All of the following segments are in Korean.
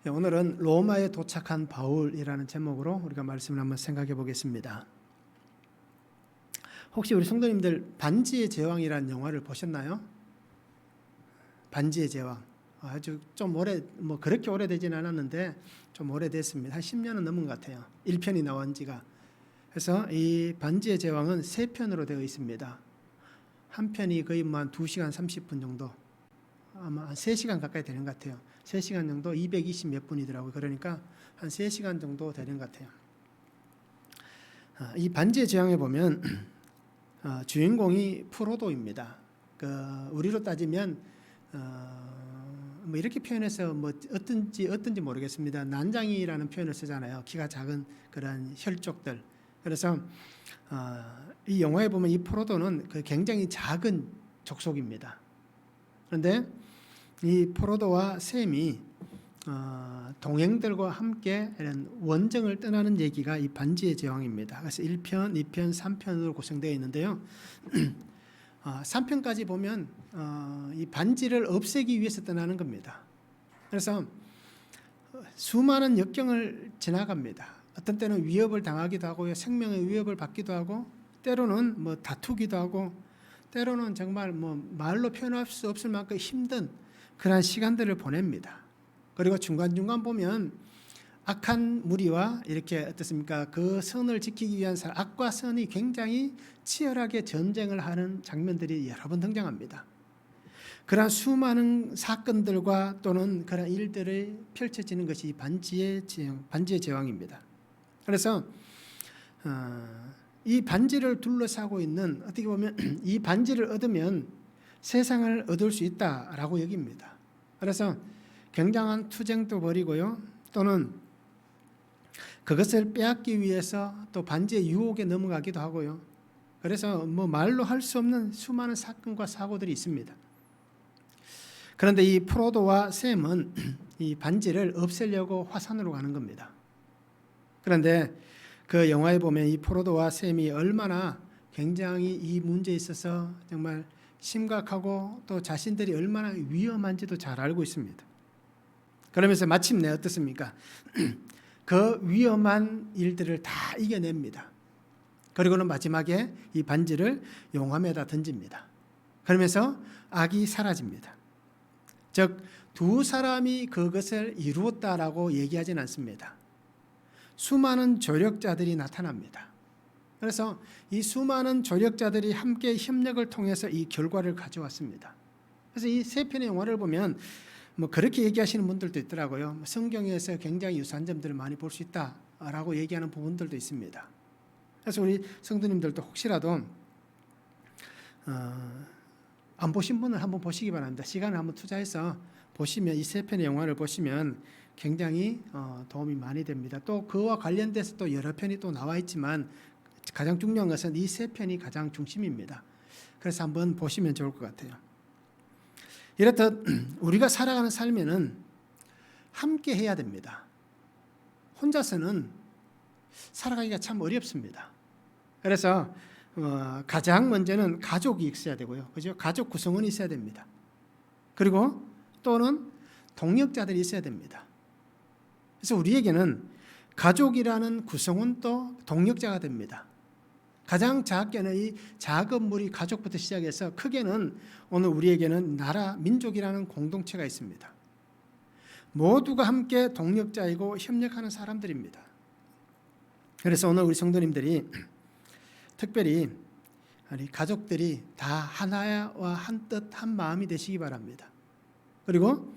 오늘은 로마에 도착한 바울이라는 제목으로 우리가 말씀을 한번 생각해 보겠습니다. 혹시 우리 성도님들 반지의 제왕이라는 영화를 보셨나요? 반지의 제왕. 아주 좀 그렇게 오래되진 않았는데 좀 오래됐습니다. 한 10년은 넘은 것 같아요. 1편이 나온 지가. 그래서 이 반지의 제왕은 3편으로 되어 있습니다. 한 편이 거의 한 2시간 30분 정도, 아마 한 3시간 가까이 되는 것 같아요. 3시간 정도, 220 몇 분이더라고요. 그러니까 한 3시간 정도 되는 것 같아요. 이 반지의 제왕에 보면 주인공이 프로도입니다. 우리로 따지면 이렇게 표현해서 어떤지 모르겠습니다. 난장이라는 표현을 쓰잖아요. 키가 작은 그런 혈족들. 그래서 이 영화에 보면 이 프로도는 굉장히 작은 족속입니다. 그런데 이 프로도와 샘이 동행들과 함께 이런 원정을 떠나는 얘기가 이 반지의 제왕입니다. 그래서 1편, 2편, 3편으로 구성되어 있는데요. 3편까지 보면 이 반지를 없애기 위해서 떠나는 겁니다. 그래서 수많은 역경을 지나갑니다. 어떤 때는 위협을 당하기도 하고요, 생명의 위협을 받기도 하고, 때로는 다투기도 하고, 때로는 정말 말로 표현할 수 없을 만큼 힘든 그런 시간들을 보냅니다. 그리고 중간중간 보면 악한 무리와 이렇게 어떻습니까? 그 선을 지키기 위한 악과 선이 굉장히 치열하게 전쟁을 하는 장면들이 여러 번 등장합니다. 그러한 수많은 사건들과 또는 그런 일들이 펼쳐지는 것이 반지의 제왕입니다. 그래서 이 반지를 둘러싸고 있는, 어떻게 보면 이 반지를 얻으면 세상을 얻을 수 있다라고 여깁니다. 그래서 굉장한 투쟁도 벌이고요, 또는 그것을 빼앗기 위해서 또 반지의 유혹에 넘어가기도 하고요. 그래서 말로 할 수 없는 수많은 사건과 사고들이 있습니다. 그런데 이 프로도와 샘은 이 반지를 없애려고 화산으로 가는 겁니다. 그런데 그 영화에 보면 이 프로도와 샘이 얼마나 굉장히 이 문제에 있어서 정말 심각하고 또 자신들이 얼마나 위험한지도 잘 알고 있습니다. 그러면서 마침내 어떻습니까? 그 위험한 일들을 다 이겨냅니다. 그리고는 마지막에 이 반지를 용암에다 던집니다. 그러면서 악이 사라집니다. 즉, 두 사람이 그것을 이루었다라고 얘기하진 않습니다. 수많은 조력자들이 나타납니다. 그래서 이 수많은 조력자들이 함께 협력을 통해서 이 결과를 가져왔습니다. 그래서 이 3편의 영화를 보면 그렇게 얘기하시는 분들도 있더라고요. 성경에서 굉장히 유사한 점들을 많이 볼 수 있다라고 얘기하는 부분들도 있습니다. 그래서 우리 성도님들도 혹시라도 안 보신 분은 한번 보시기 바랍니다. 시간을 한번 투자해서 보시면, 이 3편의 영화를 보시면 굉장히 도움이 많이 됩니다. 또 그와 관련돼서 또 여러 편이 또 나와 있지만 가장 중요한 것은 이 3편이 가장 중심입니다. 그래서 한번 보시면 좋을 것 같아요. 이렇듯 우리가 살아가는 삶에는 함께 해야 됩니다. 혼자서는 살아가기가 참 어렵습니다. 그래서 가장 먼저는 가족이 있어야 되고요, 그죠? 가족 구성원이 있어야 됩니다. 그리고 또는 동력자들이 있어야 됩니다. 그래서 우리에게는 가족이라는 구성원도 동력자가 됩니다. 가장 작게는 이 작은 무리 가족부터 시작해서 크게는 오늘 우리에게는 나라, 민족이라는 공동체가 있습니다. 모두가 함께 동력자이고 협력하는 사람들입니다. 그래서 오늘 우리 성도님들이 특별히 우리 가족들이 다 하나와 한 뜻, 한 마음이 되시기 바랍니다. 그리고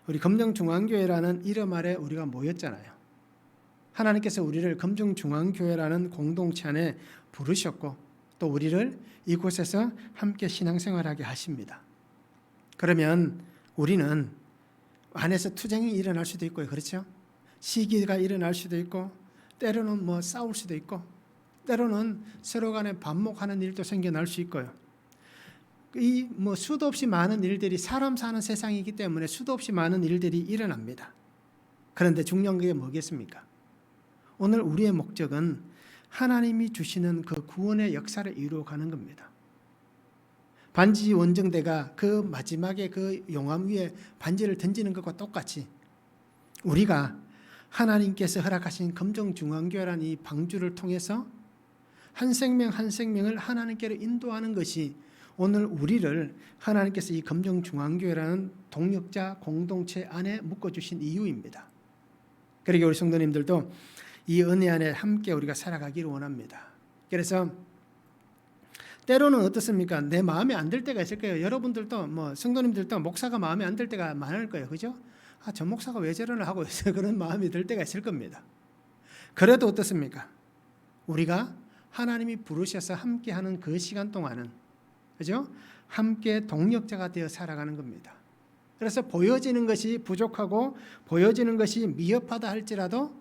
우리 검정중앙교회라는 이름 아래 우리가 모였잖아요. 하나님께서 우리를 검정중앙교회라는 공동체 안에 부르셨고, 또 우리를 이곳에서 함께 신앙생활하게 하십니다. 그러면 우리는 안에서 투쟁이 일어날 수도 있고요, 그렇죠? 시기가 일어날 수도 있고, 때로는 싸울 수도 있고, 때로는 서로 간에 반목하는 일도 생겨날 수 있고요. 이 수도 없이 많은 일들이, 사람 사는 세상이기 때문에 수도 없이 많은 일들이 일어납니다. 그런데 중요한 게 뭐겠습니까? 오늘 우리의 목적은 하나님이 주시는 그 구원의 역사를 이루어가는 겁니다. 반지 원정대가 그 마지막에 그 용암 위에 반지를 던지는 것과 똑같이 우리가 하나님께서 허락하신 금정중앙교회라는 이 방주를 통해서 한 생명 한 생명을 하나님께로 인도하는 것이 오늘 우리를 하나님께서 이 금정중앙교회라는 동역자 공동체 안에 묶어주신 이유입니다. 그러기에 우리 성도님들도 이 은혜 안에 함께 우리가 살아가기를 원합니다. 그래서 때로는 어떻습니까? 내 마음에 안 들 때가 있을 거예요. 여러분들도 성도님들도 목사가 마음에 안 들 때가 많을 거예요. 그죠? 저 목사가 왜 저러나 하고 있어요. 그런 마음이 들 때가 있을 겁니다. 그래도 어떻습니까? 우리가 하나님이 부르셔서 함께하는 그 시간 동안은, 그죠? 함께 동력자가 되어 살아가는 겁니다. 그래서 보여지는 것이 부족하고 보여지는 것이 미흡하다 할지라도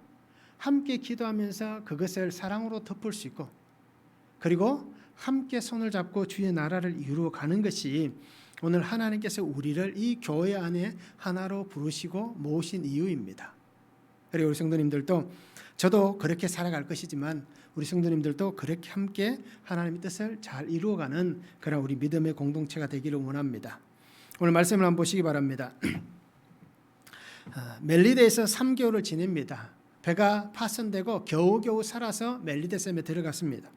함께 기도하면서 그것을 사랑으로 덮을 수 있고, 그리고 함께 손을 잡고 주의 나라를 이루어 가는 것이 오늘 하나님께서 우리를 이 교회 안에 하나로 부르시고 모으신 이유입니다. 그리고 우리 성도님들도, 저도 그렇게 살아갈 것이지만 우리 성도님들도 그렇게 함께 하나님의 뜻을 잘 이루어가는 그런 우리 믿음의 공동체가 되기를 원합니다. 오늘 말씀을 한번 보시기 바랍니다. 멜리데에서 3개월을 지냅니다. 배가 파손되고 겨우겨우 살아서 멜리데 섬에 들어갔습니다.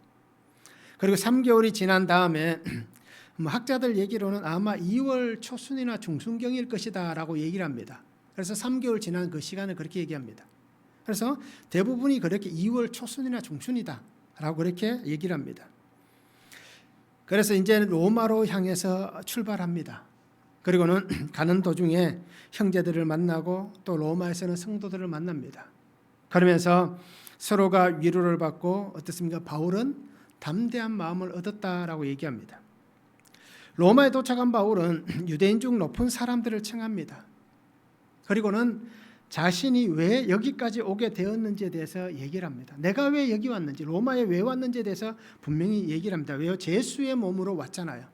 그리고 3개월이 지난 다음에 학자들 얘기로는 아마 2월 초순이나 중순경일 것이다 라고 얘기를 합니다. 그래서 3개월 지난 그 시간을 그렇게 얘기합니다. 그래서 대부분이 그렇게 2월 초순이나 중순이다 라고 그렇게 얘기를 합니다. 그래서 이제 로마로 향해서 출발합니다. 그리고는 가는 도중에 형제들을 만나고 또 로마에서는 성도들을 만납니다. 그러면서 서로가 위로를 받고 어떻습니까? 바울은 담대한 마음을 얻었다라고 얘기합니다. 로마에 도착한 바울은 유대인 중 높은 사람들을 청합니다. 그리고는 자신이 왜 여기까지 오게 되었는지에 대해서 얘기를 합니다. 내가 왜 여기 왔는지, 로마에 왜 왔는지에 대해서 분명히 얘기를 합니다. 왜요? 제수의 몸으로 왔잖아요.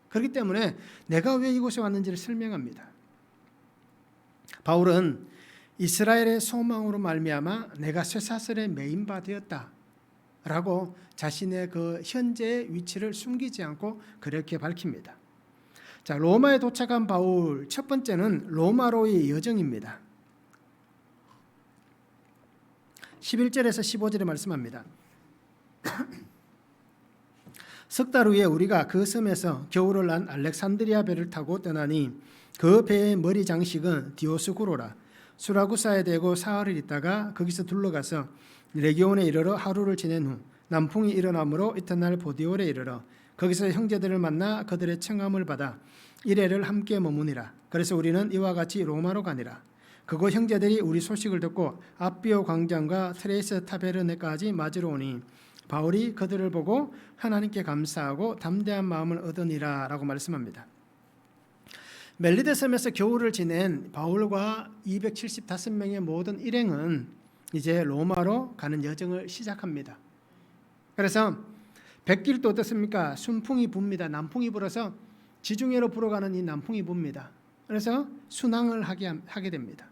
그렇기 때문에 내가 왜 이곳에 왔는지를 설명합니다. 바울은 이스라엘의 소망으로 말미암아 내가 쇠사슬에 매인 바 되었다라고 자신의 그 현재의 위치를 숨기지 않고 그렇게 밝힙니다. 자, 로마에 도착한 바울, 첫 번째는 로마로의 여정입니다. 11절에서 15절에 말씀합니다. 석 달 후에 우리가 그 섬에서 겨울을 난 알렉산드리아 배를 타고 떠나니 그 배의 머리 장식은 디오스구로라. 수라구사에 대고 사흘을 있다가 거기서 둘러가서 레기온에 이르러 하루를 지낸 후 남풍이 일어나므로 이튿날 보디올에 이르러 거기서 형제들을 만나 그들의 청함을 받아 이래를 함께 머무니라. 그래서 우리는 이와 같이 로마로 가니라. 그곳 형제들이 우리 소식을 듣고 앞비오 광장과 트레이스 타베르네까지 맞으러 오니 바울이 그들을 보고 하나님께 감사하고 담대한 마음을 얻으니라 라고 말씀합니다. 멜리데 섬에서 겨울을 지낸 바울과 275명의 모든 일행은 이제 로마로 가는 여정을 시작합니다. 그래서 백길도 어떻습니까? 순풍이 붑니다. 남풍이 불어서 지중해로 불어가는 이 남풍이 붑니다. 그래서 순항을 하게 됩니다.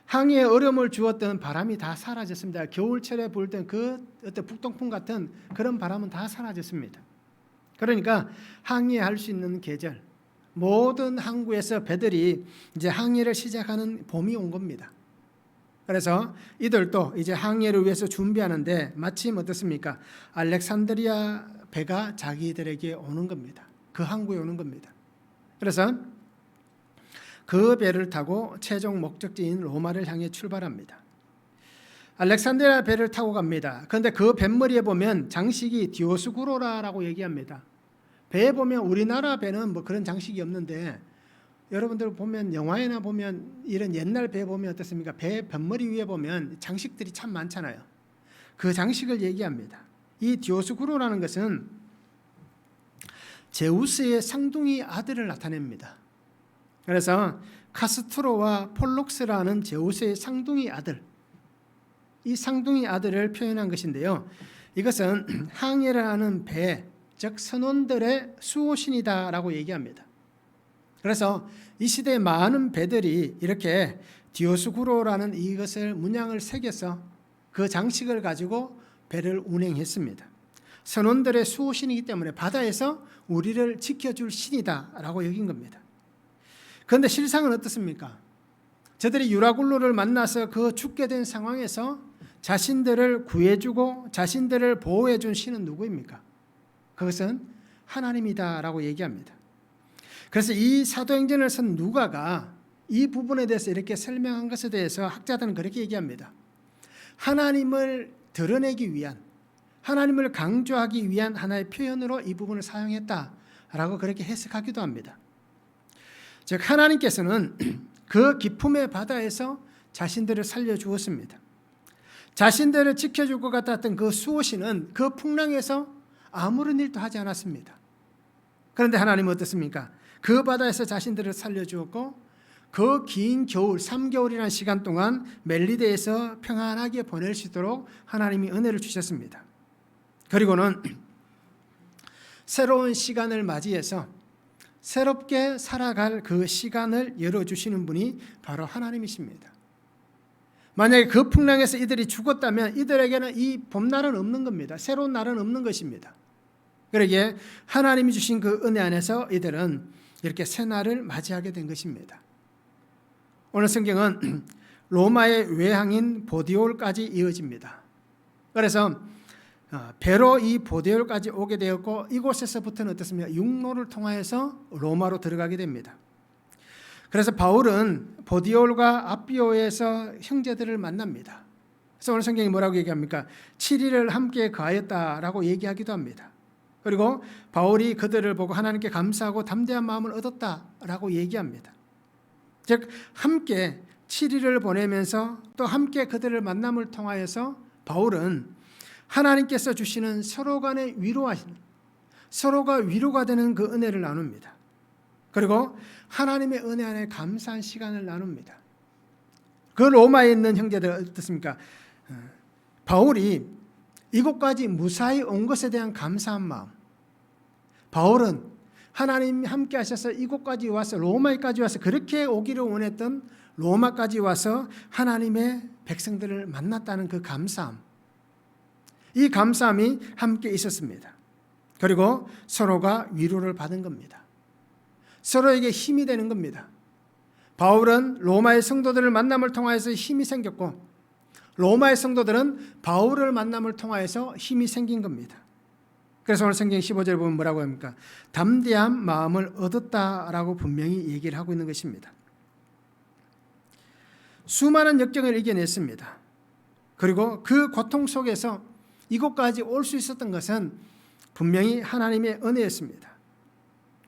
항해에 어려움을 주었던 바람이 다 사라졌습니다. 겨울철에 불던 그 어떤 북동풍 같은 그런 바람은 다 사라졌습니다. 그러니까 항해할 수 있는 계절, 모든 항구에서 배들이 이제 항해를 시작하는 봄이 온 겁니다. 그래서 이들도 이제 항해를 위해서 준비하는데 마침 어떻습니까? 알렉산드리아 배가 자기들에게 오는 겁니다. 그 항구에 오는 겁니다. 그래서 그 배를 타고 최종 목적지인 로마를 향해 출발합니다. 알렉산드리아 배를 타고 갑니다. 그런데 그 뱃머리에 보면 장식이 디오스구로라라고 얘기합니다. 배에 보면 우리나라 배는 뭐 그런 장식이 없는데 여러분들 보면 영화에나 보면 이런 옛날 배 보면 어떻습니까? 배 뱃머리 위에 보면 장식들이 참 많잖아요. 그 장식을 얘기합니다. 이 디오스구로라는 것은 제우스의 쌍둥이 아들을 나타냅니다. 그래서 카스트로와 폴록스라는 제우스의 쌍둥이 아들, 이 쌍둥이 아들을 표현한 것인데요. 이것은 항해를 하는 배, 즉 선원들의 수호신이다라고 얘기합니다. 그래서 이 시대에 많은 배들이 이렇게 디오스구로라는 이것을 문양을 새겨서 그 장식을 가지고 배를 운행했습니다. 선원들의 수호신이기 때문에 바다에서 우리를 지켜줄 신이다라고 여긴 겁니다. 그런데 실상은 어떻습니까? 저들이 유라굴로를 만나서 그 죽게 된 상황에서 자신들을 구해주고 자신들을 보호해준 신은 누구입니까? 그것은 하나님이다라고 얘기합니다. 그래서 이 사도행전을 쓴 누가가 이 부분에 대해서 이렇게 설명한 것에 대해서 학자들은 그렇게 얘기합니다. 하나님을 드러내기 위한, 하나님을 강조하기 위한 하나의 표현으로 이 부분을 사용했다라고 그렇게 해석하기도 합니다. 즉 하나님께서는 그 기품의 바다에서 자신들을 살려주었습니다. 자신들을 지켜줄 것 같았던 그 수호신은 그 풍랑에서 아무런 일도 하지 않았습니다. 그런데 하나님은 어떻습니까? 그 바다에서 자신들을 살려주었고 그 긴 겨울 3개월이라는 시간 동안 멜리데에서 평안하게 보낼 수 있도록 하나님이 은혜를 주셨습니다. 그리고는 새로운 시간을 맞이해서 새롭게 살아갈 그 시간을 열어주시는 분이 바로 하나님이십니다. 만약에 그 풍랑에서 이들이 죽었다면 이들에게는 이 봄날은 없는 겁니다. 새로운 날은 없는 것입니다. 그러기에 하나님이 주신 그 은혜 안에서 이들은 이렇게 새 날을 맞이하게 된 것입니다. 오늘 성경은 로마의 외항인 보디올까지 이어집니다. 그래서 배로 이 보디올까지 오게 되었고 이곳에서부터는 어떻습니까? 육로를 통하여서 로마로 들어가게 됩니다. 그래서 바울은 보디올과 앞비오에서 형제들을 만납니다. 그래서 오늘 성경이 뭐라고 얘기합니까? 7일을 함께 거하였다라고 얘기하기도 합니다. 그리고 바울이 그들을 보고 하나님께 감사하고 담대한 마음을 얻었다라고 얘기합니다. 즉 함께 7일을 보내면서 또 함께 그들을 만남을 통하여서 바울은 하나님께서 주시는 서로 간의 위로하시는, 서로가 위로가 되는 그 은혜를 나눕니다. 그리고 하나님의 은혜 안에 감사한 시간을 나눕니다. 그 로마에 있는 형제들 어떻습니까? 바울이 이곳까지 무사히 온 것에 대한 감사한 마음, 바울은 하나님이 함께 하셔서 이곳까지 와서 로마까지 와서 그렇게 오기를 원했던 로마까지 와서 하나님의 백성들을 만났다는 그 감사함, 이 감사함이 함께 있었습니다. 그리고 서로가 위로를 받은 겁니다. 서로에게 힘이 되는 겁니다. 바울은 로마의 성도들을 만남을 통하여서 힘이 생겼고 로마의 성도들은 바울을 만남을 통하여서 힘이 생긴 겁니다. 그래서 오늘 성경 15절 보면 뭐라고 합니까? 담대한 마음을 얻었다라고 분명히 얘기를 하고 있는 것입니다. 수많은 역경을 이겨냈습니다. 그리고 그 고통 속에서 이곳까지 올 수 있었던 것은 분명히 하나님의 은혜였습니다.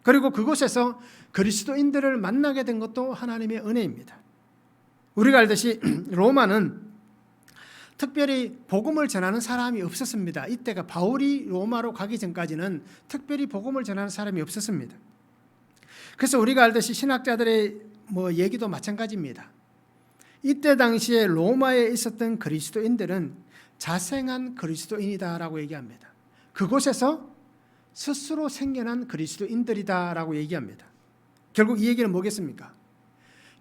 그리고 그곳에서 그리스도인들을 만나게 된 것도 하나님의 은혜입니다. 우리가 알듯이 로마는 특별히 복음을 전하는 사람이 없었습니다. 이때가 바울이 로마로 가기 전까지는 특별히 복음을 전하는 사람이 없었습니다. 그래서 우리가 알듯이 신학자들의 얘기도 마찬가지입니다. 이때 당시에 로마에 있었던 그리스도인들은 자생한 그리스도인이다라고 얘기합니다. 그곳에서 스스로 생겨난 그리스도인들이다라고 얘기합니다. 결국 이 얘기는 뭐겠습니까?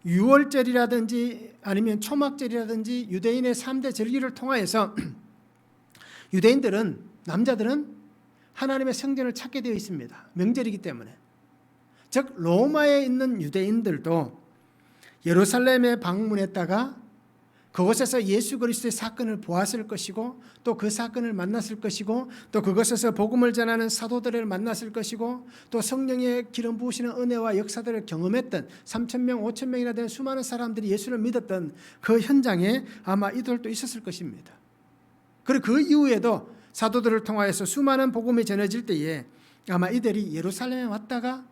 유월절이라든지 아니면 초막절이라든지 유대인의 3대 절기를 통하여서 유대인들은, 남자들은 하나님의 성전을 찾게 되어 있습니다. 명절이기 때문에. 즉 로마에 있는 유대인들도 예루살렘에 방문했다가 그곳에서 예수 그리스도의 사건을 보았을 것이고 또 그 사건을 만났을 것이고 또 그곳에서 복음을 전하는 사도들을 만났을 것이고 또 성령의 기름 부으시는 은혜와 역사들을 경험했던 3,000명, 5,000명이나 되는 수많은 사람들이 예수를 믿었던 그 현장에 아마 이들도 있었을 것입니다. 그리고 그 이후에도 사도들을 통하여서 수많은 복음이 전해질 때에 아마 이들이 예루살렘에 왔다가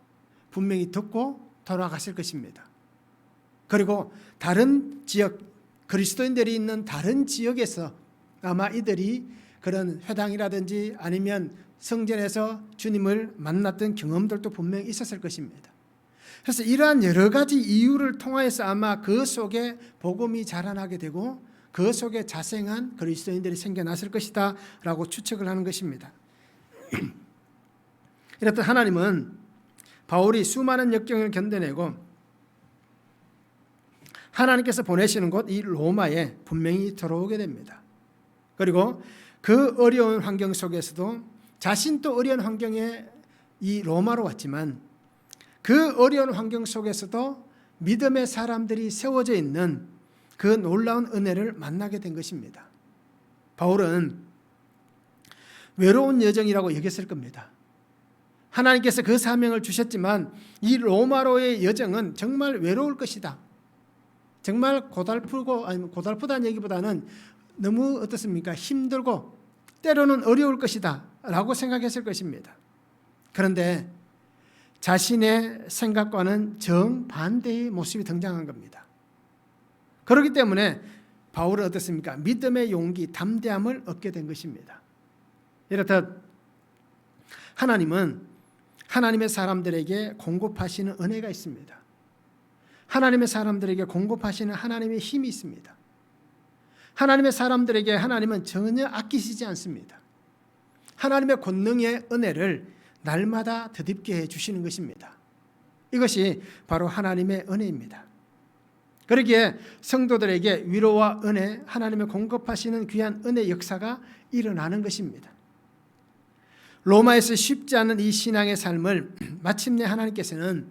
분명히 듣고 돌아갔을 것입니다. 그리고 다른 지역, 그리스도인들이 있는 다른 지역에서 아마 이들이 그런 회당이라든지 아니면 성전에서 주님을 만났던 경험들도 분명히 있었을 것입니다. 그래서 이러한 여러 가지 이유를 통해서 아마 그 속에 복음이 자라나게 되고 그 속에 자생한 그리스도인들이 생겨났을 것이다 라고 추측을 하는 것입니다. 이렇듯 하나님은 바울이 수많은 역경을 견뎌내고 하나님께서 보내시는 곳 이 로마에 분명히 들어오게 됩니다. 그리고 그 어려운 환경 속에서도 자신도 어려운 환경에 이 로마로 왔지만 그 어려운 환경 속에서도 믿음의 사람들이 세워져 있는 그 놀라운 은혜를 만나게 된 것입니다. 바울은 외로운 여정이라고 여겼을 겁니다. 하나님께서 그 사명을 주셨지만 이 로마로의 여정은 정말 외로울 것이다. 정말 고달프다는 얘기보다는 너무 어떻습니까? 힘들고 때로는 어려울 것이다 라고 생각했을 것입니다. 그런데 자신의 생각과는 정반대의 모습이 등장한 겁니다. 그렇기 때문에 바울은 어떻습니까? 믿음의 용기, 담대함을 얻게 된 것입니다. 이렇듯 하나님은 하나님의 사람들에게 공급하시는 은혜가 있습니다. 하나님의 사람들에게 공급하시는 하나님의 힘이 있습니다. 하나님의 사람들에게 하나님은 전혀 아끼시지 않습니다. 하나님의 권능의 은혜를 날마다 덧입게 해주시는 것입니다. 이것이 바로 하나님의 은혜입니다. 그러기에 성도들에게 위로와 은혜, 하나님의 공급하시는 귀한 은혜 역사가 일어나는 것입니다. 로마에서 쉽지 않은 이 신앙의 삶을 마침내 하나님께서는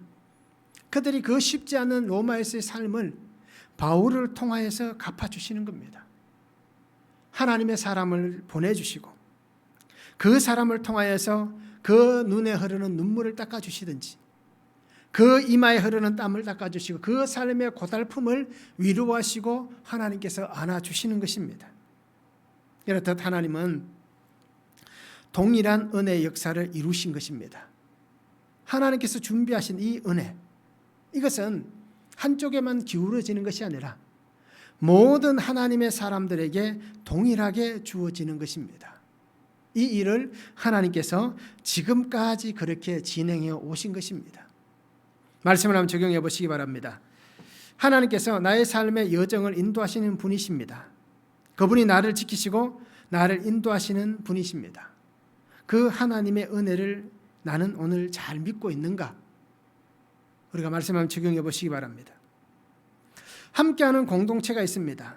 그들이 그 쉽지 않은 로마에서의 삶을 바울을 통하여서 갚아주시는 겁니다. 하나님의 사람을 보내주시고 그 사람을 통하여서 그 눈에 흐르는 눈물을 닦아주시든지 그 이마에 흐르는 땀을 닦아주시고 그 삶의 고달픔을 위로하시고 하나님께서 안아주시는 것입니다. 이렇듯 하나님은 동일한 은혜의 역사를 이루신 것입니다. 하나님께서 준비하신 이 은혜, 이것은 한쪽에만 기울어지는 것이 아니라 모든 하나님의 사람들에게 동일하게 주어지는 것입니다. 이 일을 하나님께서 지금까지 그렇게 진행해 오신 것입니다. 말씀을 한번 적용해 보시기 바랍니다. 하나님께서 나의 삶의 여정을 인도하시는 분이십니다. 그분이 나를 지키시고 나를 인도하시는 분이십니다. 그 하나님의 은혜를 나는 오늘 잘 믿고 있는가? 우리가 말씀 한번 적용해 보시기 바랍니다. 함께하는 공동체가 있습니다.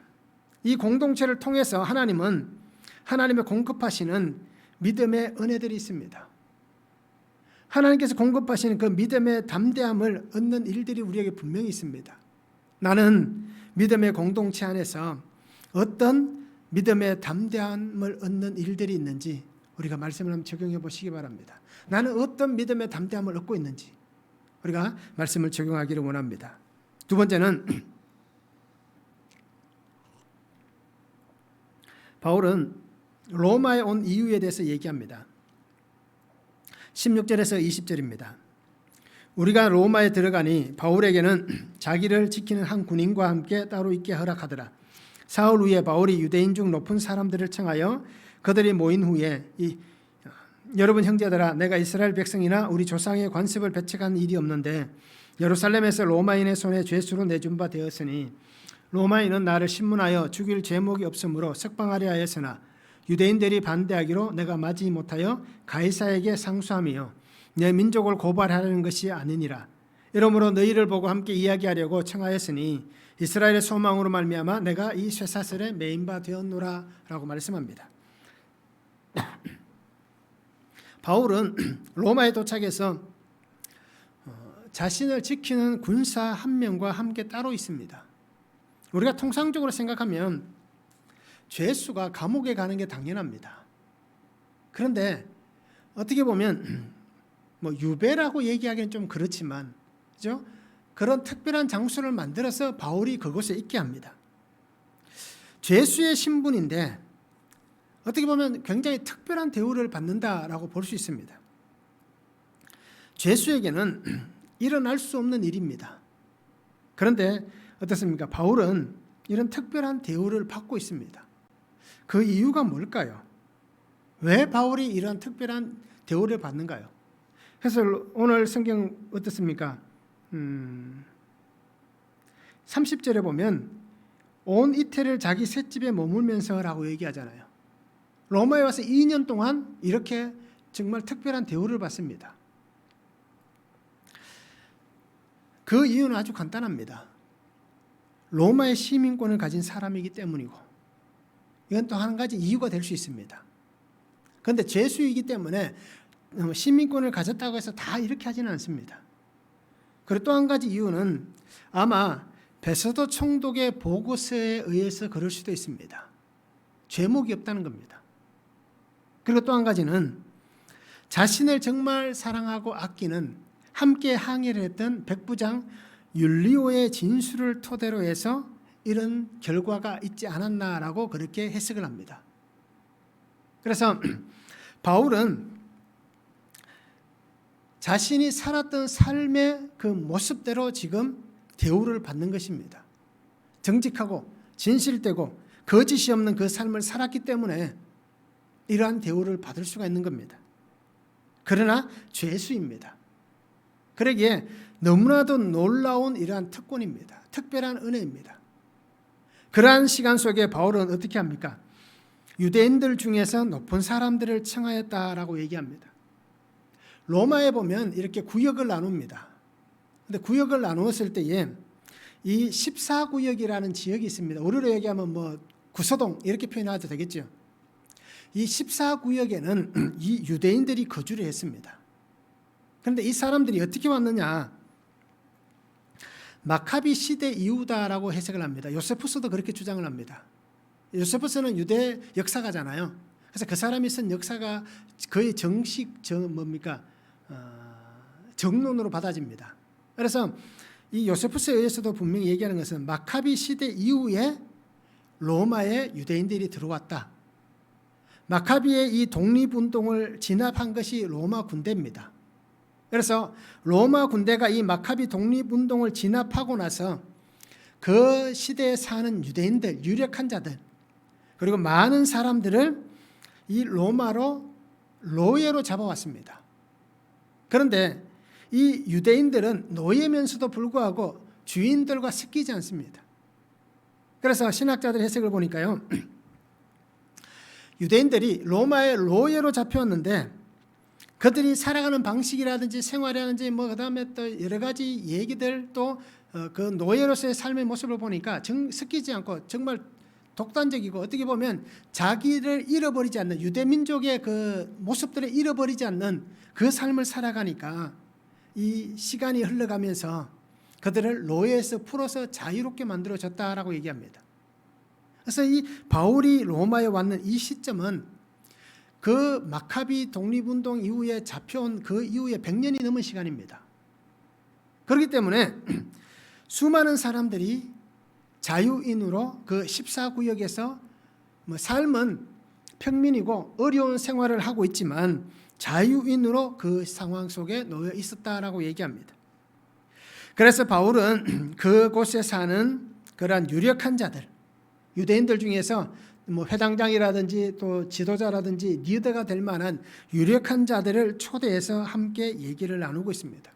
이 공동체를 통해서 하나님은 하나님의 공급하시는 믿음의 은혜들이 있습니다. 하나님께서 공급하시는 그 믿음의 담대함을 얻는 일들이 우리에게 분명히 있습니다. 나는 믿음의 공동체 안에서 어떤 믿음의 담대함을 얻는 일들이 있는지 우리가 말씀을 한번 적용해 보시기 바랍니다. 나는 어떤 믿음의 담대함을 얻고 있는지 우리가 말씀을 적용하기를 원합니다. 두 번째는 바울은 로마에 온 이유에 대해서 얘기합니다. 16절에서 20절입니다. 우리가 로마에 들어가니 바울에게는 자기를 지키는 한 군인과 함께 따로 있게 허락하더라. 사흘 후에 바울이 유대인 중 높은 사람들을 청하여 그들이 모인 후에 여러분 형제들아, 내가 이스라엘 백성이나 우리 조상의 관습을 배척한 일이 없는데 예루살렘에서 로마인의 손에 죄수로 내준 바 되었으니 로마인은 나를 신문하여 죽일 죄목이 없으므로 석방하려 하였으나 유대인들이 반대하기로 내가 맞이 못하여 가이사에게 상수하며 내 민족을 고발하려는 것이 아니니라. 이러므로 너희를 보고 함께 이야기하려고 청하였으니 이스라엘의 소망으로 말미암아 내가 이 쇠사슬에 매인 바 되었노라 라고 말씀합니다. 바울은 로마에 도착해서 자신을 지키는 군사 한 명과 함께 따로 있습니다. 우리가 통상적으로 생각하면 죄수가 감옥에 가는 게 당연합니다. 그런데 어떻게 보면 유배라고 얘기하기는 좀 그렇지만, 그죠? 그런 특별한 장소를 만들어서 바울이 그곳에 있게 합니다. 죄수의 신분인데 어떻게 보면 굉장히 특별한 대우를 받는다라고 볼 수 있습니다. 죄수에게는 일어날 수 없는 일입니다. 그런데 어떻습니까? 바울은 이런 특별한 대우를 받고 있습니다. 그 이유가 뭘까요? 왜 바울이 이런 특별한 대우를 받는가요? 그래서 오늘 성경 어떻습니까? 30절에 보면 온 이태를 자기 셋집에 머물면서라고 얘기하잖아요. 로마에 와서 2년 동안 이렇게 정말 특별한 대우를 받습니다. 그 이유는 아주 간단합니다. 로마의 시민권을 가진 사람이기 때문이고, 이건 또 한 가지 이유가 될 수 있습니다. 그런데 죄수이기 때문에 시민권을 가졌다고 해서 다 이렇게 하지는 않습니다. 그리고 또 한 가지 이유는 아마 베소도 총독의 보고서에 의해서 그럴 수도 있습니다. 죄목이 없다는 겁니다. 그리고 또 한 가지는 자신을 정말 사랑하고 아끼는 함께 항해를 했던 백부장 율리오의 진술을 토대로 해서 이런 결과가 있지 않았나라고 그렇게 해석을 합니다. 그래서 바울은 자신이 살았던 삶의 그 모습대로 지금 대우를 받는 것입니다. 정직하고 진실되고 거짓이 없는 그 삶을 살았기 때문에 이러한 대우를 받을 수가 있는 겁니다. 그러나 죄수입니다. 그러기에 너무나도 놀라운 이러한 특권입니다. 특별한 은혜입니다. 그러한 시간 속에 바울은 어떻게 합니까? 유대인들 중에서 높은 사람들을 청하였다라고 얘기합니다. 로마에 보면 이렇게 구역을 나눕니다. 근데 구역을 나누었을 때에 이 14구역이라는 지역이 있습니다. 우리로 얘기하면 뭐 구서동 이렇게 표현해도 되겠죠. 이 14구역에는 이 유대인들이 거주를 했습니다. 그런데 이 사람들이 어떻게 왔느냐? 마카비 시대 이후다라고 해석을 합니다. 요세푸스도 그렇게 주장을 합니다. 요세푸스는 유대 역사가잖아요. 그래서 그 사람이 쓴 역사가 거의 정식 정론으로 받아집니다. 그래서 이 요세푸스에 의해서도 분명히 얘기하는 것은 마카비 시대 이후에 로마에 유대인들이 들어왔다. 마카비의 이 독립운동을 진압한 것이 로마 군대입니다. 그래서 로마 군대가 이 마카비 독립운동을 진압하고 나서 그 시대에 사는 유대인들, 유력한 자들, 그리고 많은 사람들을 이 로마로 노예로 잡아왔습니다. 그런데 이 유대인들은 노예면서도 불구하고 주인들과 섞이지 않습니다. 그래서 신학자들 해석을 보니까요, 유대인들이 로마의 노예로 잡혀왔는데 그들이 살아가는 방식이라든지 생활이라든지 뭐 그다음에 또 여러 가지 얘기들 또 그 노예로서의 삶의 모습을 보니까 섞이지 않고 정말 독단적이고 어떻게 보면 자기를 잃어버리지 않는 유대민족의 그 모습들을 잃어버리지 않는 그 삶을 살아가니까 이 시간이 흘러가면서 그들을 노예에서 풀어서 자유롭게 만들어졌다라고 얘기합니다. 그래서 이 바울이 로마에 왔는 이 시점은 그 마카비 독립운동 이후에 잡혀온 그 이후에 100년이 넘은 시간입니다. 그렇기 때문에 수많은 사람들이 자유인으로 그 14구역에서 삶은 평민이고 어려운 생활을 하고 있지만 자유인으로 그 상황 속에 놓여 있었다라고 얘기합니다. 그래서 바울은 그곳에 사는 그러한 유력한 자들, 유대인들 중에서 뭐 회당장이라든지 또 지도자라든지 리더가 될 만한 유력한 자들을 초대해서 함께 얘기를 나누고 있습니다.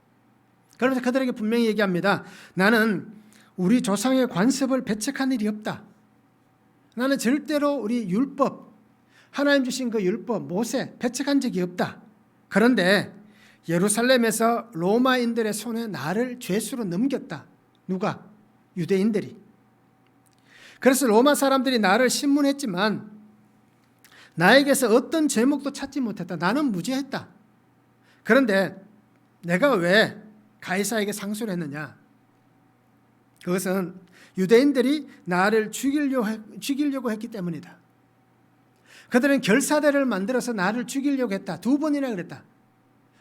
그러면서 그들에게 분명히 얘기합니다. 나는 우리 조상의 관습을 배척한 일이 없다. 나는 절대로 우리 율법, 하나님 주신 그 율법, 모세 배척한 적이 없다. 그런데 예루살렘에서 로마인들의 손에 나를 죄수로 넘겼다. 누가? 유대인들이. 그래서 로마 사람들이 나를 신문했지만 나에게서 어떤 제목도 찾지 못했다. 나는 무죄했다. 그런데 내가 왜 가이사에게 상소를 했느냐? 그것은 유대인들이 나를 죽이려고 했기 때문이다. 그들은 결사대를 만들어서 나를 죽이려고 했다. 2번이나 그랬다.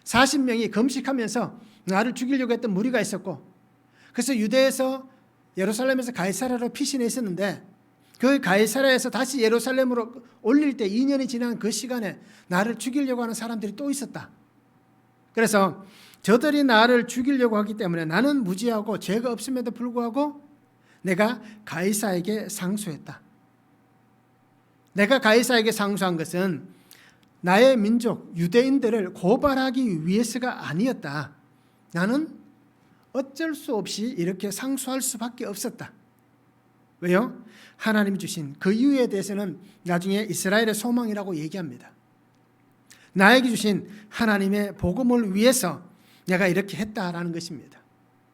40명이 금식하면서 나를 죽이려고 했던 무리가 있었고, 그래서 유대에서 예루살렘에서 가이사랴로 피신해 있었는데 그 가이사랴에서 다시 예루살렘으로 올릴 때 2년이 지난 그 시간에 나를 죽이려고 하는 사람들이 또 있었다. 그래서 저들이 나를 죽이려고 하기 때문에 나는 무지하고 죄가 없음에도 불구하고 내가 가이사에게 상소했다. 내가 가이사에게 상소한 것은 나의 민족 유대인들을 고발하기 위해서가 아니었다. 나는 어쩔 수 없이 이렇게 상소할 수밖에 없었다. 왜요? 하나님이 주신 그 이유에 대해서는 나중에 이스라엘의 소망이라고 얘기합니다. 나에게 주신 하나님의 복음을 위해서 내가 이렇게 했다라는 것입니다.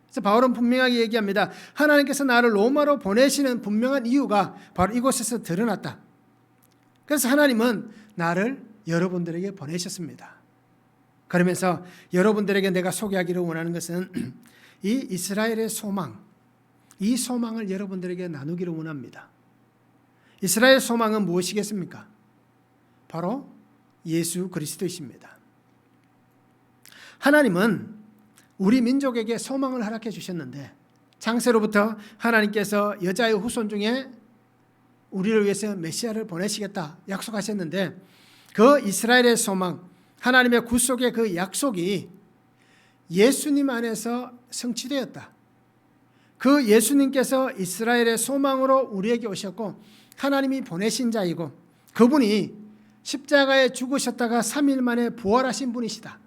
그래서 바울은 분명하게 얘기합니다. 하나님께서 나를 로마로 보내시는 분명한 이유가 바로 이곳에서 드러났다. 그래서 하나님은 나를 여러분들에게 보내셨습니다. 그러면서 여러분들에게 내가 소개하기를 원하는 것은 이 이스라엘의 소망, 이 소망을 여러분들에게 나누기를 원합니다. 이스라엘의 소망은 무엇이겠습니까? 바로 예수 그리스도이십니다. 하나님은 우리 민족에게 소망을 허락해 주셨는데 창세로부터 하나님께서 여자의 후손 중에 우리를 위해서 메시아를 보내시겠다 약속하셨는데 그 이스라엘의 소망, 하나님의 구속의 그 약속이 예수님 안에서 성취되었다. 그 예수님께서 이스라엘의 소망으로 우리에게 오셨고 하나님이 보내신 자이고 그분이 십자가에 죽으셨다가 3일 만에 부활하신 분이시다.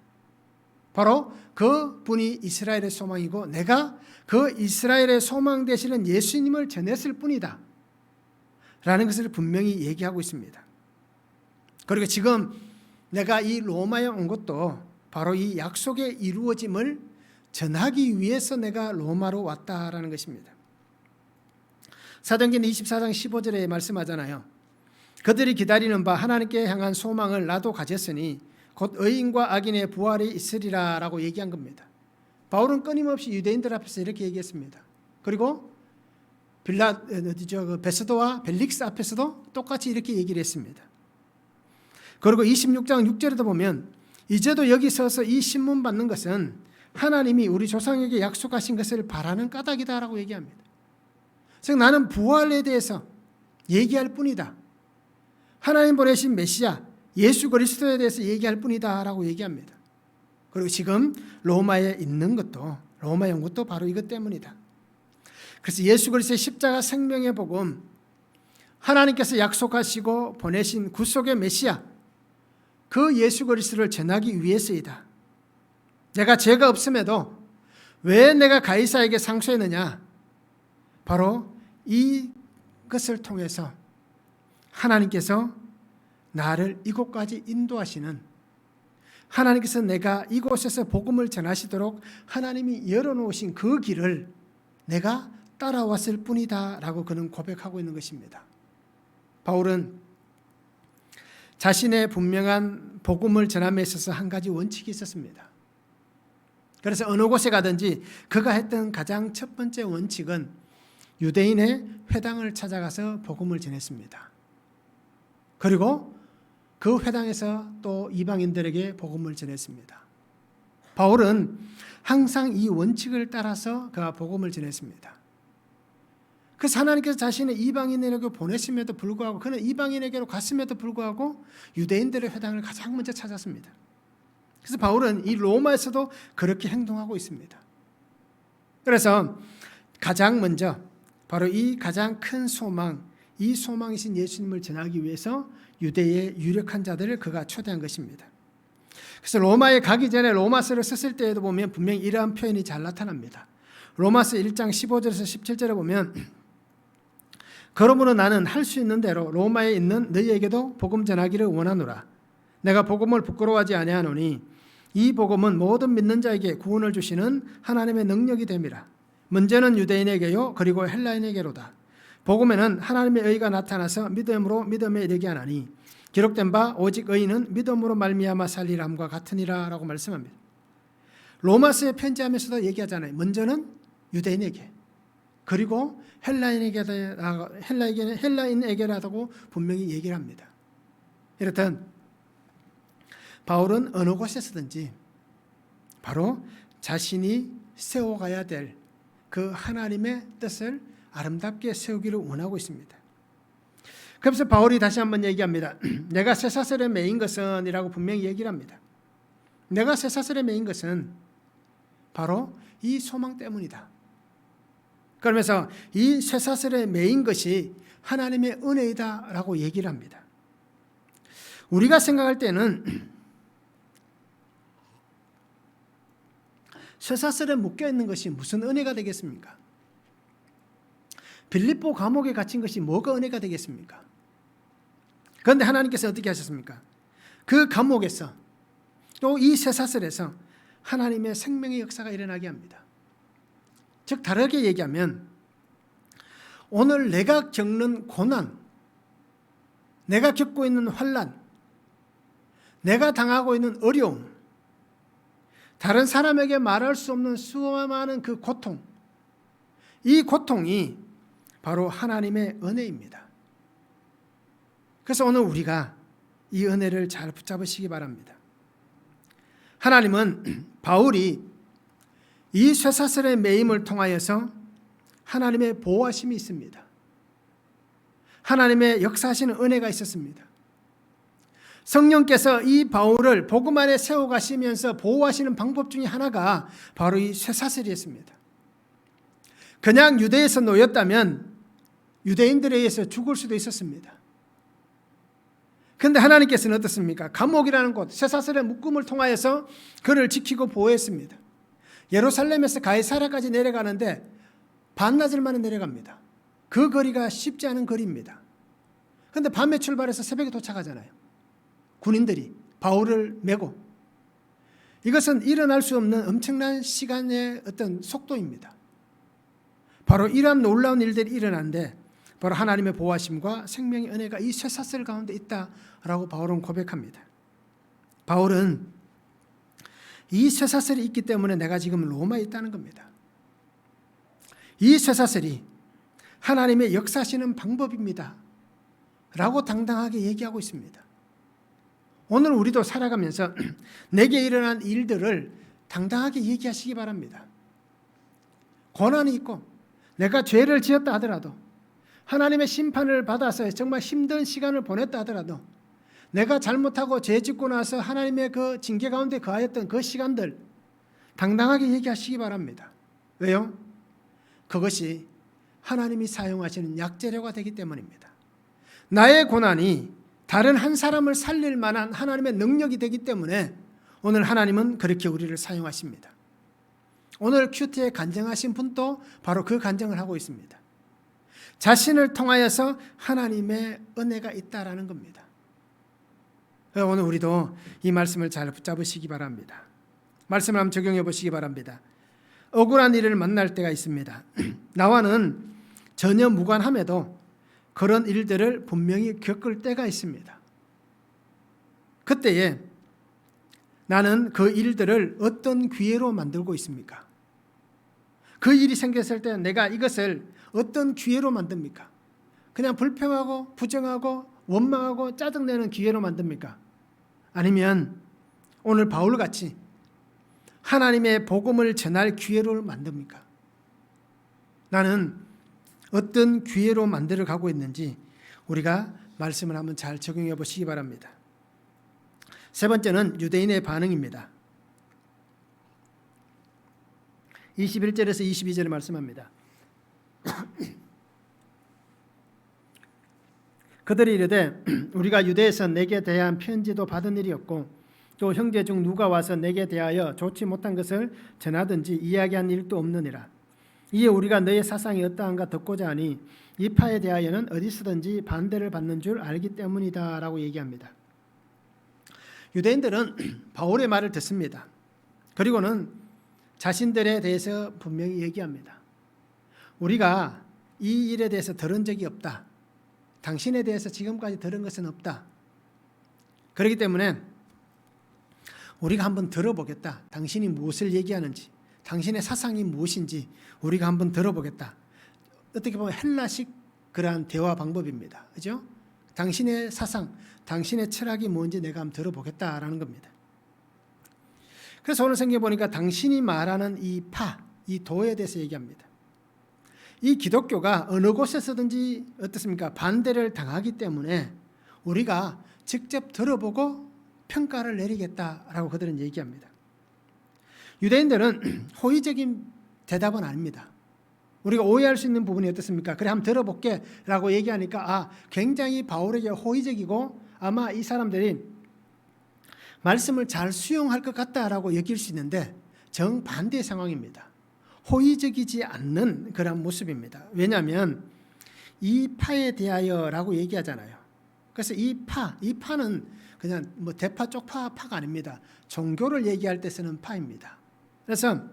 바로 그 분이 이스라엘의 소망이고 내가 그 이스라엘의 소망 되시는 예수님을 전했을 뿐이다 라는 것을 분명히 얘기하고 있습니다. 그리고 지금 내가 이 로마에 온 것도 바로 이 약속의 이루어짐을 전하기 위해서 내가 로마로 왔다라는 것입니다. 사도행전 24장 15절에 말씀하잖아요. 그들이 기다리는 바 하나님께 향한 소망을 나도 가졌으니 곧 의인과 악인의 부활이 있으리라 라고 얘기한 겁니다. 바울은 끊임없이 유대인들 앞에서 이렇게 얘기했습니다. 그리고 베스도와 벨릭스 앞에서도 똑같이 이렇게 얘기를 했습니다. 그리고 26장 6절에도 보면 이제도 여기 서서 이 신문 받는 것은 하나님이 우리 조상에게 약속하신 것을 바라는 까닭이다라고 얘기합니다. 즉 나는 부활에 대해서 얘기할 뿐이다. 하나님 보내신 메시아 예수 그리스도에 대해서 얘기할 뿐이다라고 얘기합니다. 그리고 지금 로마에 있는 것도 로마에 온 것도 바로 이것 때문이다. 그래서 예수 그리스도의 십자가 생명의 복음, 하나님께서 약속하시고 보내신 구속의 메시아, 그 예수 그리스도를 전하기 위해서이다. 내가 죄가 없음에도 왜 내가 가이사에게 상소했느냐? 바로 이것을 통해서 하나님께서 나를 이곳까지 인도하시는, 하나님께서 내가 이곳에서 복음을 전하시도록 하나님이 열어놓으신 그 길을 내가 따라왔을 뿐이다 라고 그는 고백하고 있는 것입니다. 바울은 자신의 분명한 복음을 전함에 있어서 한 가지 원칙이 있었습니다. 그래서 어느 곳에 가든지 그가 했던 가장 첫 번째 원칙은 유대인의 회당을 찾아가서 복음을 전했습니다. 그리고 그 회당에서 또 이방인들에게 복음을 전했습니다. 바울은 항상 이 원칙을 따라서 그가 복음을 전했습니다. 그래서 하나님께서 자신의 이방인에게 보내심에도 불구하고 그는 이방인에게로 갔음에도 불구하고 유대인들의 회당을 가장 먼저 찾았습니다. 그래서 바울은 이 로마에서도 그렇게 행동하고 있습니다. 그래서 가장 먼저 바로 이 가장 큰 소망, 이 소망이신 예수님을 전하기 위해서 유대의 유력한 자들을 그가 초대한 것입니다. 그래서 로마에 가기 전에 로마서를 썼을 때에도 보면 분명히 이러한 표현이 잘 나타납니다. 로마서 1장 15절에서 17절에 보면 그러므로 나는 할 수 있는 대로 로마에 있는 너희에게도 복음 전하기를 원하노라. 내가 복음을 부끄러워하지 아니하노니 이 복음은 모든 믿는 자에게 구원을 주시는 하나님의 능력이 됨이라. 먼저는 유대인에게요 그리고 헬라인에게로다. 복음에는 하나님의 의가 나타나서 믿음으로 믿음에 이르게 하나니 기록된 바 오직 의인은 믿음으로 말미암아 살리람과 같으니라 라고 말씀합니다. 로마서에 편지하면서도 얘기하잖아요. 먼저는 유대인에게 그리고 헬라인에게라고 분명히 얘기를 합니다. 이렇듯 바울은 어느 곳에서든지 바로 자신이 세워가야 될 그 하나님의 뜻을 아름답게 세우기를 원하고 있습니다. 그래서 바울이 다시 한번 얘기합니다. 내가 쇠사슬에 매인 것은 이라고 분명히 얘기를 합니다. 내가 쇠사슬에 매인 것은 바로 이 소망 때문이다. 그러면서 이 쇠사슬에 매인 것이 하나님의 은혜이다 라고 얘기를 합니다. 우리가 생각할 때는 쇠사슬에 묶여있는 것이 무슨 은혜가 되겠습니까? 빌립보 감옥에 갇힌 것이 뭐가 은혜가 되겠습니까? 그런데 하나님께서 어떻게 하셨습니까? 그 감옥에서 또 이 쇠사슬에서 하나님의 생명의 역사가 일어나게 합니다. 즉 다르게 얘기하면 오늘 내가 겪는 고난, 내가 겪고 있는 환난, 내가 당하고 있는 어려움, 다른 사람에게 말할 수 없는 수많은 그 고통, 이 고통이 바로 하나님의 은혜입니다. 그래서 오늘 우리가 이 은혜를 잘 붙잡으시기 바랍니다. 하나님은 바울이 이 쇠사슬의 매임을 통하여서 하나님의 보호하심이 있습니다. 하나님의 역사하시는 은혜가 있었습니다. 성령께서 이 바울을 복음 안에 세워가시면서 보호하시는 방법 중에 하나가 바로 이 쇠사슬이었습니다. 그냥 유대에서 놓였다면 유대인들에 의해서 죽을 수도 있었습니다. 그런데 하나님께서는 어떻습니까? 감옥이라는 곳, 쇠사슬의 묶음을 통하여서 그를 지키고 보호했습니다. 예루살렘에서 가이사랴까지 내려가는데 반나절 만에 내려갑니다. 그 거리가 쉽지 않은 거리입니다. 그런데 밤에 출발해서 새벽에 도착하잖아요. 군인들이 바울을 메고. 이것은 일어날 수 없는 엄청난 시간의 어떤 속도입니다. 바로 이러한 놀라운 일들이 일어났는데 바로 하나님의 보호하심과 생명의 은혜가 이 쇠사슬 가운데 있다라고 바울은 고백합니다. 바울은 이 쇠사슬이 있기 때문에 내가 지금 로마에 있다는 겁니다. 이 쇠사슬이 하나님의 역사하시는 방법입니다 라고 당당하게 얘기하고 있습니다. 오늘 우리도 살아가면서 내게 일어난 일들을 당당하게 얘기하시기 바랍니다. 고난이 있고 내가 죄를 지었다 하더라도 하나님의 심판을 받아서 정말 힘든 시간을 보냈다 하더라도 내가 잘못하고 죄 짓고 나서 하나님의 그 징계 가운데 거하였던 그 시간들 당당하게 얘기하시기 바랍니다. 왜요? 그것이 하나님이 사용하시는 약재료가 되기 때문입니다. 나의 고난이 다른 한 사람을 살릴 만한 하나님의 능력이 되기 때문에 오늘 하나님은 그렇게 우리를 사용하십니다. 오늘 큐티에 간증하신 분도 바로 그 간증을 하고 있습니다. 자신을 통하여서 하나님의 은혜가 있다라는 겁니다. 오늘 우리도 이 말씀을 잘 붙잡으시기 바랍니다. 말씀을 한번 적용해 보시기 바랍니다. 억울한 일을 만날 때가 있습니다. 나와는 전혀 무관함에도 그런 일들을 분명히 겪을 때가 있습니다. 그때에 나는 그 일들을 어떤 기회로 만들고 있습니까? 그 일이 생겼을 때 내가 이것을 어떤 기회로 만듭니까? 그냥 불평하고 부정하고 원망하고 짜증내는 기회로 만듭니까? 아니면 오늘 바울같이 하나님의 복음을 전할 기회로 만듭니까? 나는 어떤 기회로 만들어 가고 있는지 우리가 말씀을 한번 잘 적용해 보시기 바랍니다. 세 번째는 유대인의 반응입니다. 21절에서 22절에 말씀합니다. 그들이 이르되 우리가 유대에서 내게 대한 편지도 받은 일이 없고 또 형제 중 누가 와서 내게 대하여 좋지 못한 것을 전하든지 이야기한 일도 없느니라. 이에 우리가 너의 사상이 어떠한가 듣고자 하니 이 파에 대하여는 어디서든지 반대를 받는 줄 알기 때문이다 라고 얘기합니다. 유대인들은 바울의 말을 듣습니다. 그리고는 자신들에 대해서 분명히 얘기합니다. 우리가 이 일에 대해서 들은 적이 없다. 당신에 대해서 지금까지 들은 것은 없다. 그렇기 때문에 우리가 한번 들어보겠다. 당신이 무엇을 얘기하는지, 당신의 사상이 무엇인지 우리가 한번 들어보겠다. 어떻게 보면 헬라식 그러한 대화 방법입니다. 그죠? 당신의 사상, 당신의 철학이 뭔지 내가 한번 들어보겠다라는 겁니다. 그래서 오늘 성경에 보니까 당신이 말하는 이 파, 이 도에 대해서 얘기합니다. 이 기독교가 어느 곳에서든지 어떻습니까? 반대를 당하기 때문에 우리가 직접 들어보고 평가를 내리겠다라고 그들은 얘기합니다. 유대인들은 호의적인 대답은 아닙니다. 우리가 오해할 수 있는 부분이 어떻습니까? 그래 한번 들어볼게 라고 얘기하니까 굉장히 바울에게 호의적이고 아마 이 사람들이 말씀을 잘 수용할 것 같다라고 여길 수 있는데 정반대의 상황입니다. 호의적이지 않는 그런 모습입니다. 왜냐하면 이 파에 대하여라고 얘기하잖아요. 그래서 이 파는 그냥 뭐 대파 쪽파가 아닙니다. 종교를 얘기할 때 쓰는 파입니다. 그래서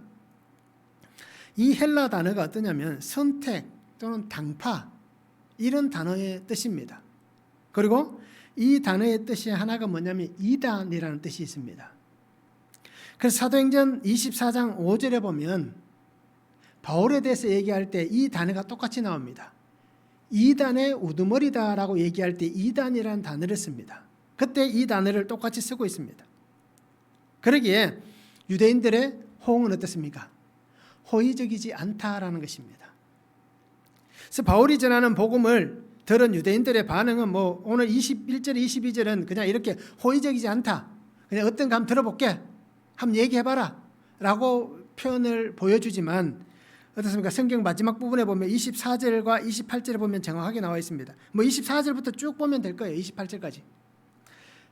이 헬라 단어가 어떠냐면 선택 또는 당파 이런 단어의 뜻입니다. 그리고 이 단어의 뜻이 하나가 뭐냐면 이단이라는 뜻이 있습니다. 그래서 사도행전 24장 5절에 보면 바울에 대해서 얘기할 때 이 단어가 똑같이 나옵니다. 이단의 우두머리다라고 얘기할 때 이단이라는 단어를 씁니다. 그때 이 단어를 똑같이 쓰고 있습니다. 그러기에 유대인들의 호응은 어떻습니까? 호의적이지 않다라는 것입니다. 그래서 바울이 전하는 복음을 들은 유대인들의 반응은 오늘 21절, 22절은 그냥 이렇게 호의적이지 않다. 그냥 어떤 감 들어볼게. 한번 얘기해봐라. 라고 표현을 보여주지만 어떻습니까? 성경 마지막 부분에 보면 24절과 28절에 보면 정확하게 나와 있습니다. 24절부터 쭉 보면 될 거예요. 28절까지.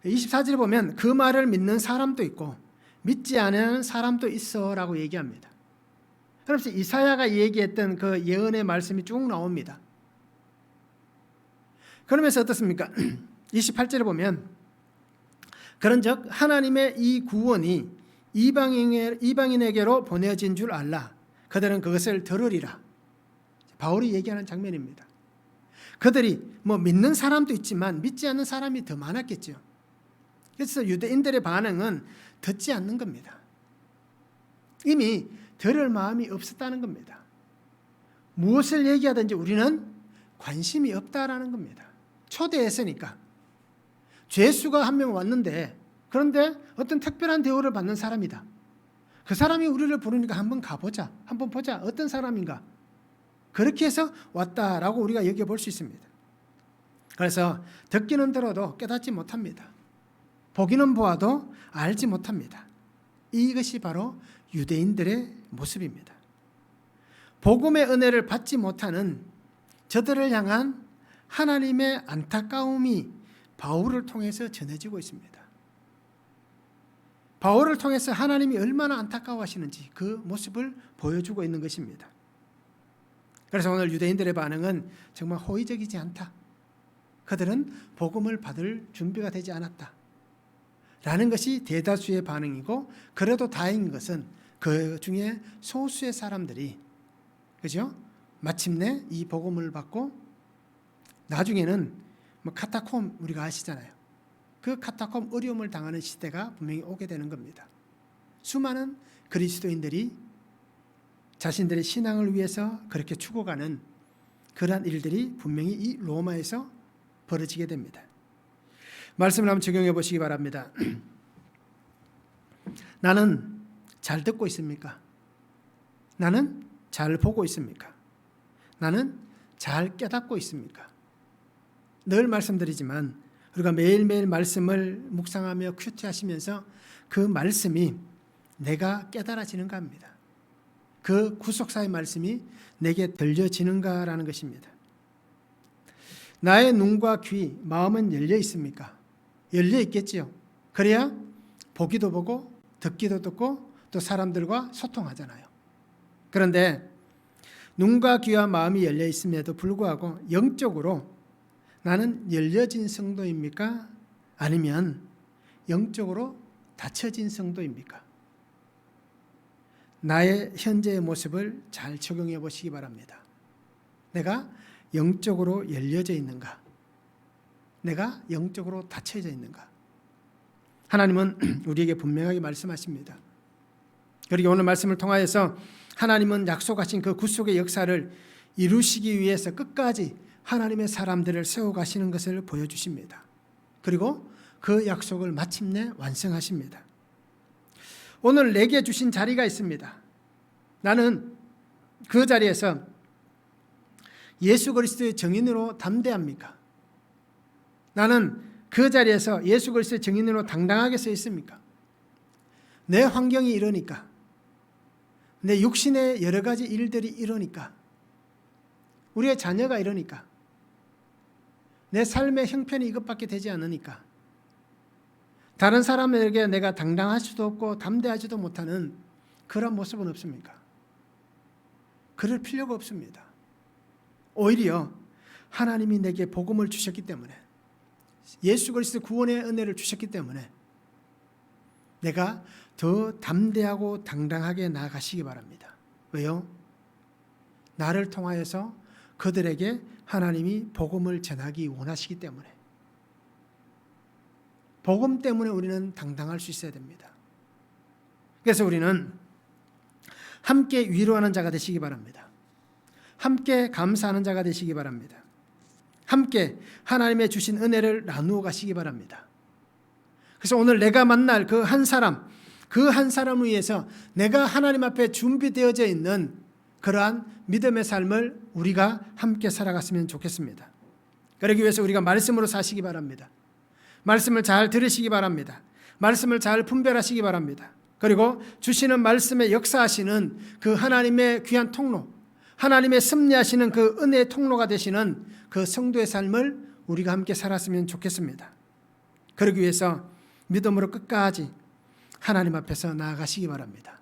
24절에 보면 그 말을 믿는 사람도 있고 믿지 않는 사람도 있어 라고 얘기합니다. 그래서 이사야가 얘기했던 그 예언의 말씀이 쭉 나옵니다. 그러면서 어떻습니까? 28절에 보면 그런즉 하나님의 이 구원이 이방인에게로 보내진 줄 알라. 그들은 그것을 들으리라. 바울이 얘기하는 장면입니다. 그들이 믿는 사람도 있지만 믿지 않는 사람이 더 많았겠죠. 그래서 유대인들의 반응은 듣지 않는 겁니다. 이미 들을 마음이 없었다는 겁니다. 무엇을 얘기하든지 우리는 관심이 없다라는 겁니다. 초대했으니까. 죄수가 한 명 왔는데 그런데 어떤 특별한 대우를 받는 사람이다. 그 사람이 우리를 부르니까 한번 가보자. 한번 보자. 어떤 사람인가. 그렇게 해서 왔다라고 우리가 여겨볼 수 있습니다. 그래서 듣기는 들어도 깨닫지 못합니다. 보기는 보아도 알지 못합니다. 이것이 바로 유대인들의 모습입니다. 복음의 은혜를 받지 못하는 저들을 향한 하나님의 안타까움이 바울을 통해서 전해지고 있습니다. 바울을 통해서 하나님이 얼마나 안타까워하시는지 그 모습을 보여주고 있는 것입니다. 그래서 오늘 유대인들의 반응은 정말 호의적이지 않다. 그들은 복음을 받을 준비가 되지 않았다. 라는 것이 대다수의 반응이고 그래도 다행인 것은 그 중에 소수의 사람들이 그죠? 마침내 이 복음을 받고 나중에는 카타콤 우리가 아시잖아요. 그 카타콤 어려움을 당하는 시대가 분명히 오게 되는 겁니다. 수많은 그리스도인들이 자신들의 신앙을 위해서 그렇게 죽어가는 그러한 일들이 분명히 이 로마에서 벌어지게 됩니다. 말씀을 한번 적용해 보시기 바랍니다. 나는 잘 듣고 있습니까? 나는 잘 보고 있습니까? 나는 잘 깨닫고 있습니까? 늘 말씀드리지만 우리가 매일매일 말씀을 묵상하며 큐티하시면서 그 말씀이 내가 깨달아지는가 합니다. 그 구속사의 말씀이 내게 들려지는가라는 것입니다. 나의 눈과 귀, 마음은 열려 있습니까? 열려 있겠지요. 그래야 보기도 보고 듣기도 듣고 또 사람들과 소통하잖아요. 그런데 눈과 귀와 마음이 열려 있음에도 불구하고 영적으로 나는 열려진 성도입니까? 아니면 영적으로 닫혀진 성도입니까? 나의 현재의 모습을 잘 적용해 보시기 바랍니다. 내가 영적으로 열려져 있는가? 내가 영적으로 닫혀져 있는가? 하나님은 우리에게 분명하게 말씀하십니다. 그리고 오늘 말씀을 통하여서 하나님은 약속하신 그 구속의 역사를 이루시기 위해서 끝까지 하나님의 사람들을 세워가시는 것을 보여주십니다. 그리고 그 약속을 마침내 완성하십니다. 오늘 내게 주신 자리가 있습니다. 나는 그 자리에서 예수 그리스도의 증인으로 담대합니까? 나는 그 자리에서 예수 그리스도의 증인으로 당당하게 서 있습니까? 내 환경이 이러니까, 내 육신의 여러 가지 일들이 이러니까, 우리의 자녀가 이러니까, 내 삶의 형편이 이것밖에 되지 않으니까 다른 사람에게 내가 당당할 수도 없고 담대하지도 못하는 그런 모습은 없습니까? 그럴 필요가 없습니다. 오히려 하나님이 내게 복음을 주셨기 때문에 예수 그리스도 구원의 은혜를 주셨기 때문에 내가 더 담대하고 당당하게 나아가시기 바랍니다. 왜요? 나를 통하여서 그들에게 하나님이 복음을 전하기 원하시기 때문에 복음 때문에 우리는 당당할 수 있어야 됩니다. 그래서 우리는 함께 위로하는 자가 되시기 바랍니다. 함께 감사하는 자가 되시기 바랍니다. 함께 하나님의 주신 은혜를 나누어 가시기 바랍니다. 그래서 오늘 내가 만날 그 한 사람을 위해서 내가 하나님 앞에 준비되어져 있는 그러한 믿음의 삶을 우리가 함께 살아갔으면 좋겠습니다. 그러기 위해서 우리가 말씀으로 사시기 바랍니다. 말씀을 잘 들으시기 바랍니다. 말씀을 잘 분별하시기 바랍니다. 그리고 주시는 말씀에 역사하시는 그 하나님의 귀한 통로, 하나님의 섭리하시는 그 은혜의 통로가 되시는 그 성도의 삶을 우리가 함께 살았으면 좋겠습니다. 그러기 위해서 믿음으로 끝까지 하나님 앞에서 나아가시기 바랍니다.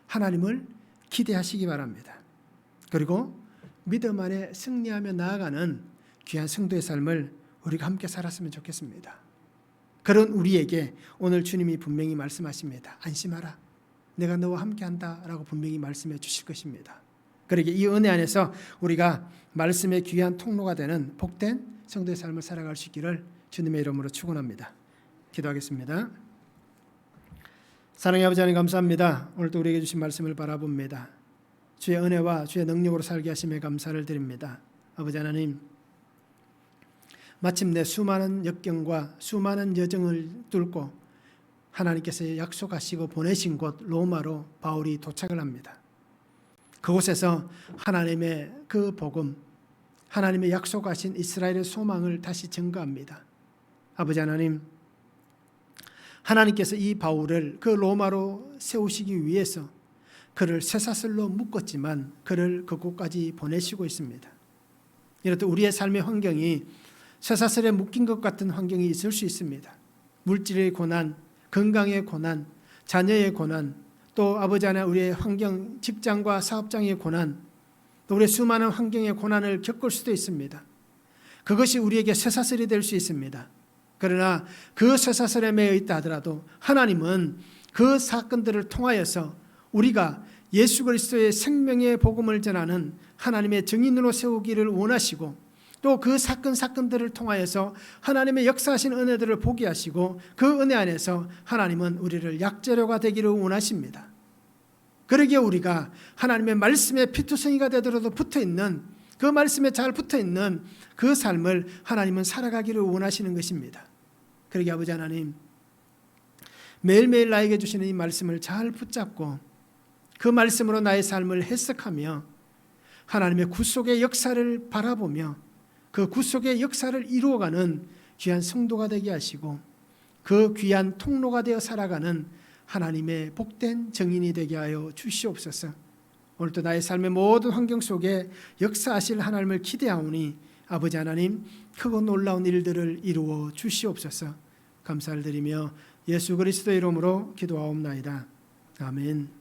하나님을 기대하시기 바랍니다. 그리고 믿음 안에 승리하며 나아가는 귀한 성도의 삶을 우리가 함께 살았으면 좋겠습니다. 그런 우리에게 오늘 주님이 분명히 말씀하십니다. 안심하라. 내가 너와 함께한다 라고 분명히 말씀해 주실 것입니다. 그러기에 이 은혜 안에서 우리가 말씀의 귀한 통로가 되는 복된 성도의 삶을 살아갈 수 있기를 주님의 이름으로 축원합니다. 기도하겠습니다. 사랑의 아버지 하나님 감사합니다. 오늘도 우리에게 주신 말씀을 바라봅니다. 주의 은혜와 주의 능력으로 살게 하심에 감사를 드립니다. 아버지 하나님, 마침내 수많은 역경과 수많은 여정을 뚫고 하나님께서 약속하시고 보내신 곳 로마로 바울이 도착을 합니다. 그곳에서 하나님의 그 복음, 하나님의 약속하신 이스라엘의 소망을 다시 증거합니다. 아버지 하나님, 하나님께서 이 바울을 그 로마로 세우시기 위해서 그를 쇠사슬로 묶었지만 그를 그곳까지 보내시고 있습니다. 이렇듯 우리의 삶의 환경이 쇠사슬에 묶인 것 같은 환경이 있을 수 있습니다. 물질의 고난, 건강의 고난, 자녀의 고난, 또 아버지 하나 우리의 환경, 직장과 사업장의 고난, 또 우리의 수많은 환경의 고난을 겪을 수도 있습니다. 그것이 우리에게 쇠사슬이 될 수 있습니다. 그러나 그 쇠사슬에 매여 있다 하더라도 하나님은 그 사건들을 통하여서 우리가 예수 그리스도의 생명의 복음을 전하는 하나님의 증인으로 세우기를 원하시고 또 그 사건들을 통하여서 하나님의 역사하신 은혜들을 보게 하시고 그 은혜 안에서 하나님은 우리를 약재료가 되기를 원하십니다. 그러기에 우리가 하나님의 말씀에 피투성이가 되더라도 붙어있는 그 말씀에 잘 붙어있는 그 삶을 하나님은 살아가기를 원하시는 것입니다. 그러기에 아버지 하나님, 매일매일 나에게 주시는 이 말씀을 잘 붙잡고 그 말씀으로 나의 삶을 해석하며 하나님의 구속의 역사를 바라보며 그 구속의 역사를 이루어가는 귀한 성도가 되게 하시고 그 귀한 통로가 되어 살아가는 하나님의 복된 증인이 되게 하여 주시옵소서. 오늘도 나의 삶의 모든 환경 속에 역사하실 하나님을 기대하오니 아버지 하나님, 크고 놀라운 일들을 이루어 주시옵소서. 감사를 드리며 예수 그리스도의 이름으로 기도하옵나이다. 아멘.